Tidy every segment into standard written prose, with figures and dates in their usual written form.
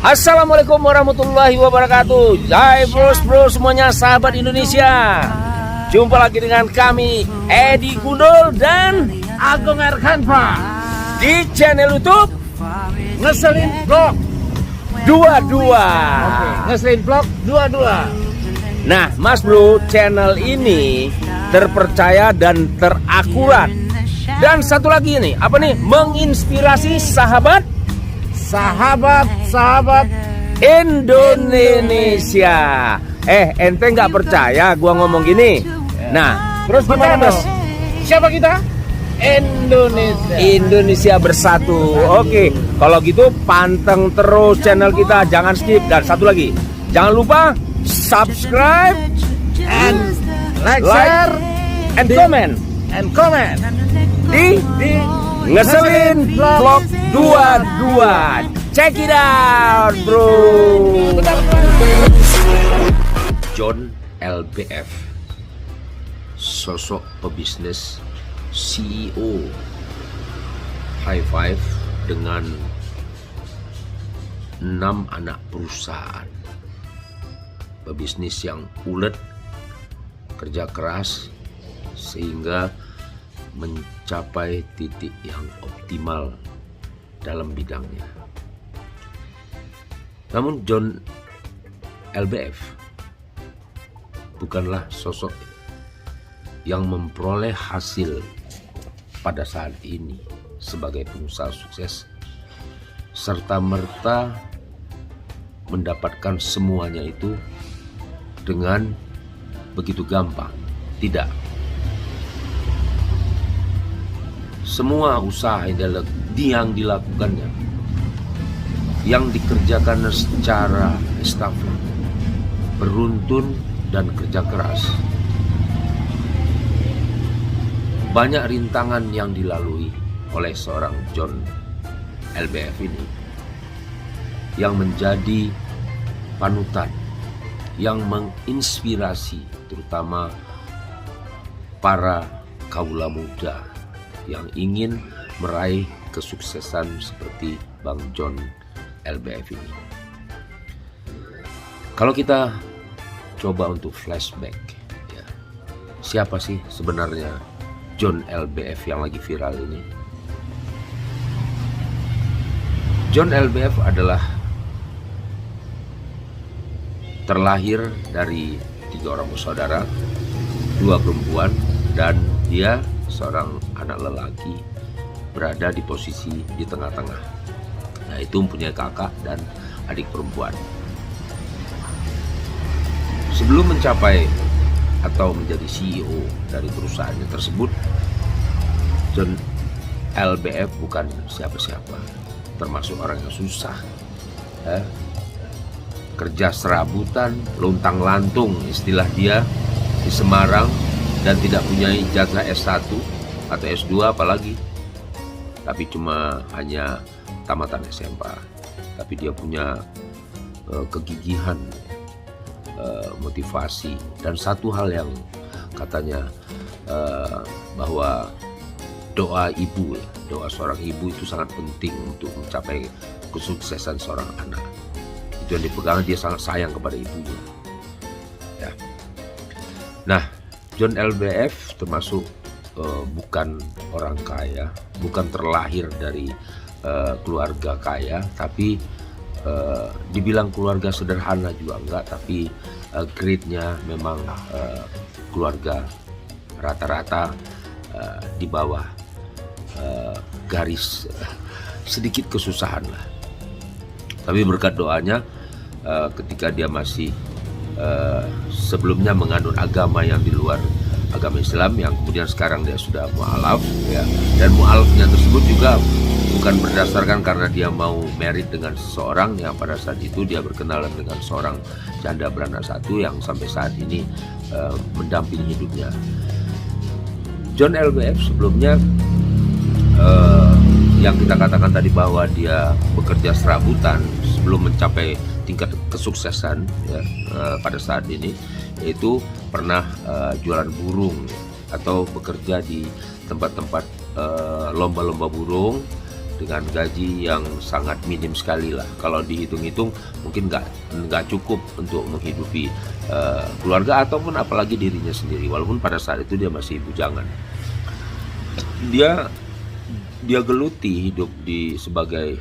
Assalamualaikum warahmatullahi wabarakatuh. Hai bro semuanya, sahabat Indonesia. Jumpa lagi dengan kami Edi Gundul dan Agung Erkanfa di channel YouTube Ngeselin Vlog 22. Ngeselin Vlog 22. Nah mas bro, channel ini terpercaya dan terakurat. Dan satu lagi nih, apa nih? Menginspirasi sahabat Indonesia. Ente nggak percaya gua ngomong gini? Nah, terus gimana mas? Siapa kita? Indonesia bersatu. Oke, kalau gitu panteng terus channel kita, jangan skip. Dan satu lagi, jangan lupa subscribe And like, like, share, and comment di Ngeselin Vlog 22. Check it out bro. John LBF, sosok pebisnis, CEO, high five dengan 6 anak perusahaan. Pebisnis yang ulet, kerja keras sehingga mencapai titik yang optimal dalam bidangnya. Namun John LBF bukanlah sosok yang memperoleh hasil pada saat ini sebagai pengusaha sukses serta merta mendapatkan semuanya itu dengan begitu gampang. Tidak. Semua usaha yang dilakukannya, yang dikerjakan secara estafet, beruntun dan kerja keras. Banyak rintangan yang dilalui oleh seorang John LBF ini yang menjadi panutan, yang menginspirasi terutama para kaula muda yang ingin meraih kesuksesan seperti Bang John LBF ini. Kalau kita coba untuk flashback, ya, siapa sih sebenarnya John LBF yang lagi viral ini? John LBF adalah terlahir dari 3 orang bersaudara, 2 perempuan, dan dia seorang anak lelaki berada di posisi di tengah-tengah, yaitu mempunyai kakak dan adik perempuan. Sebelum mencapai atau menjadi CEO dari perusahaannya tersebut, John LBF bukan siapa-siapa, termasuk orang yang susah, kerja serabutan, lontang-lantung istilah dia di Semarang, dan tidak punya ijazah S1 atau S2 apalagi, tapi cuma hanya tamatan SMA. Tapi dia punya kegigihan, motivasi, dan satu hal yang katanya bahwa doa ibu, doa seorang ibu itu sangat penting untuk mencapai kesuksesan seorang anak. Itu yang dipegang, dia sangat sayang kepada ibunya. Ya. Nah, John LBF termasuk bukan orang kaya, bukan terlahir dari keluarga kaya, tapi dibilang keluarga sederhana juga enggak, tapi grade-nya memang keluarga rata-rata di bawah garis sedikit kesusahan lah. Tapi berkat doanya, ketika dia masih sebelumnya menganut agama yang di luar agama Islam, yang kemudian sekarang dia sudah mu'alaf, ya, dan mu'alafnya tersebut juga bukan berdasarkan karena dia mau married dengan seseorang yang pada saat itu dia berkenalan dengan seorang janda beranak satu yang sampai saat ini mendampingi hidupnya. John LBF sebelumnya yang kita katakan tadi bahwa dia bekerja serabutan sebelum mencapai tingkat kesuksesan, ya, pada saat ini, yaitu pernah jualan burung atau bekerja di tempat-tempat lomba-lomba burung dengan gaji yang sangat minim sekali lah. Kalau dihitung-hitung mungkin nggak cukup untuk menghidupi keluarga ataupun apalagi dirinya sendiri. Walaupun pada saat itu dia masih bujangan. Dia geluti hidup sebagai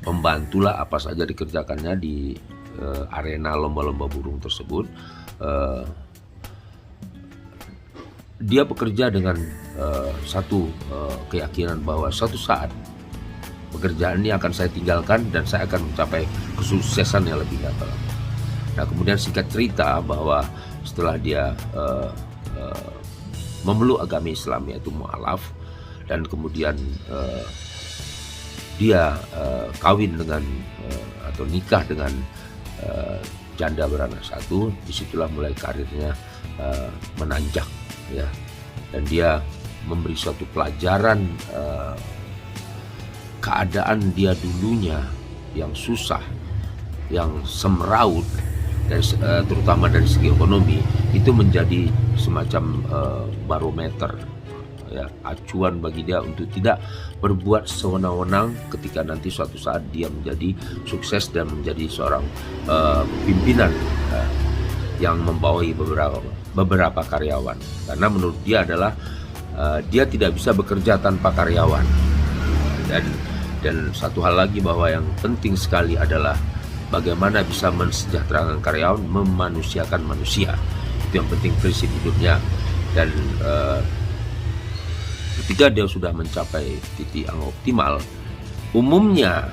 pembantu lah, apa saja dikerjakannya di arena lomba-lomba burung tersebut. Dia bekerja dengan satu keyakinan bahwa suatu saat pekerjaan ini akan saya tinggalkan dan saya akan mencapai kesuksesan yang lebih nyata. Nah, kemudian singkat cerita bahwa setelah dia memeluk agama Islam, yaitu mu'alaf, dan kemudian dia kawin dengan atau nikah dengan janda beranak satu, disitulah mulai karirnya menanjak, ya. Dan dia memberi suatu pelajaran keadaan dia dulunya yang susah, yang semeraut, terutama dari segi ekonomi, itu menjadi semacam barometer, ya, acuan bagi dia untuk tidak berbuat sewenang-wenang ketika nanti suatu saat dia menjadi sukses dan menjadi seorang pimpinan yang membawahi beberapa karyawan. Karena menurut dia adalah dia tidak bisa bekerja tanpa karyawan. Dan satu hal lagi bahwa yang penting sekali adalah bagaimana bisa mensejahterakan karyawan, memanusiakan manusia. Itu yang penting, prinsip hidupnya. Dan ketika dia sudah mencapai titik yang optimal, umumnya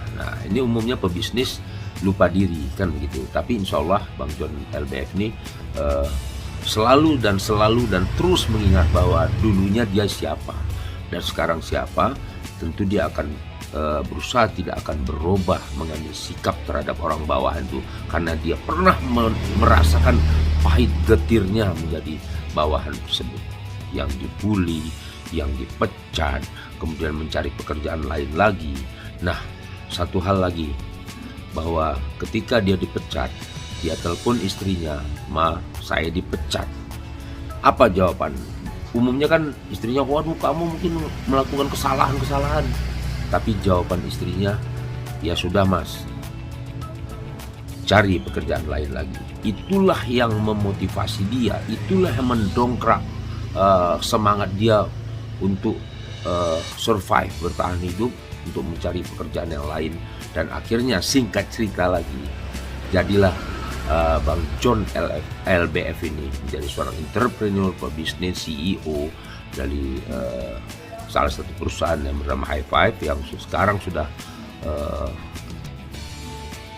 pebisnis lupa diri, kan begitu. Tapi insya Allah Bang John LBF ini selalu dan terus mengingat bahwa dulunya dia siapa dan sekarang siapa. Tentu dia akan berusaha tidak akan berubah mengambil sikap terhadap orang bawahan itu, karena dia pernah merasakan pahit getirnya menjadi bawahan tersebut, yang dibully, yang dipecat, kemudian mencari pekerjaan lain lagi. Nah, satu hal lagi, bahwa ketika dia dipecat, dia telepon istrinya, "Ma, saya dipecat." Apa jawaban? Umumnya kan istrinya, "Waduh, kamu mungkin melakukan kesalahan-kesalahan." Tapi jawaban istrinya, "Ya sudah, Mas, cari pekerjaan lain lagi." Itulah yang memotivasi dia, itulah yang mendongkrak semangat dia untuk survive, bertahan hidup, untuk mencari pekerjaan yang lain. Dan akhirnya singkat cerita lagi, jadilah Bang John LBF ini menjadi seorang entrepreneur, pebisnis, CEO dari salah satu perusahaan yang bernama High Five, yang sekarang sudah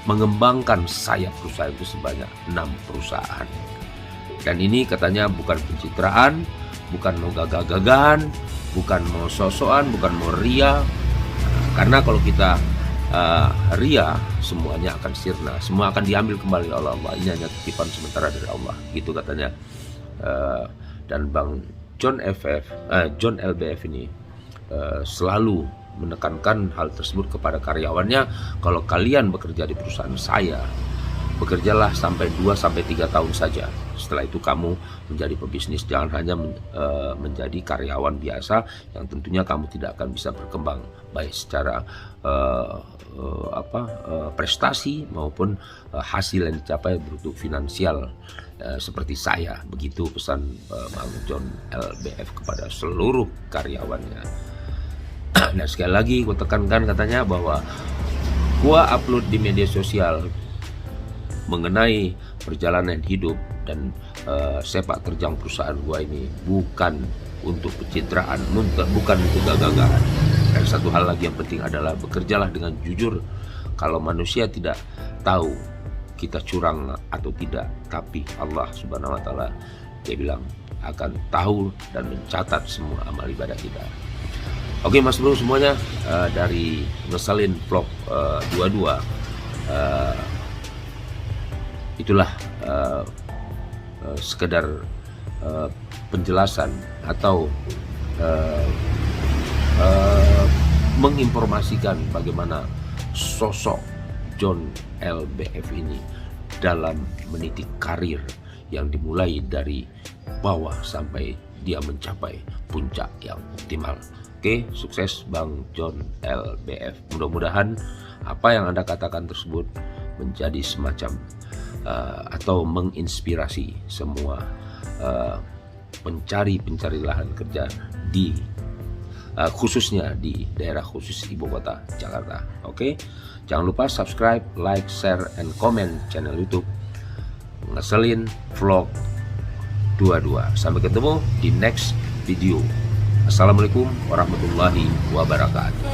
mengembangkan sayap perusahaan itu sebanyak 6 perusahaan. Dan ini katanya bukan pencitraan, bukan mau gagah-gagahan, bukan mau sosokan, bukan mau ria. Karena kalau kita ria, semuanya akan sirna, semua akan diambil kembali oleh Allah. Ini hanya titipan sementara dari Allah, gitu katanya. Dan Bang John LBF ini selalu menekankan hal tersebut kepada karyawannya. Kalau kalian bekerja di perusahaan saya, bekerjalah sampai 2-3 tahun saja. Setelah itu kamu menjadi pebisnis, jangan hanya menjadi karyawan biasa yang tentunya kamu tidak akan bisa berkembang baik secara prestasi maupun hasil yang dicapai bentuk finansial seperti saya. Begitu pesan Bang John LBF kepada seluruh karyawannya. Nah, sekali lagi gue tekankan, katanya bahwa gue upload di media sosial mengenai perjalanan hidup dan sepak terjang perusahaan gue ini bukan untuk pencitraan, bukan untuk gagah-gagahan. Dan satu hal lagi yang penting adalah bekerjalah dengan jujur. Kalau manusia tidak tahu kita curang atau tidak, tapi Allah Subhanahu wa Ta'ala, dia bilang, akan tahu dan mencatat semua amal ibadah kita. Oke Mas Bro semuanya, dari Ngeselin Vlog 22, itulah sekedar penjelasan atau menginformasikan bagaimana sosok John LBF ini dalam meniti karir yang dimulai dari bawah sampai dia mencapai puncak yang optimal. Oke, sukses Bang John LBF. Mudah-mudahan apa yang Anda katakan tersebut menjadi semacam atau menginspirasi semua pencari lahan kerja di khususnya di daerah khusus ibu kota Jakarta. Oke, jangan lupa subscribe, like, share, and comment channel YouTube Ngeselin Vlog 22. Sampai ketemu di next video. Assalamualaikum warahmatullahi wabarakatuh.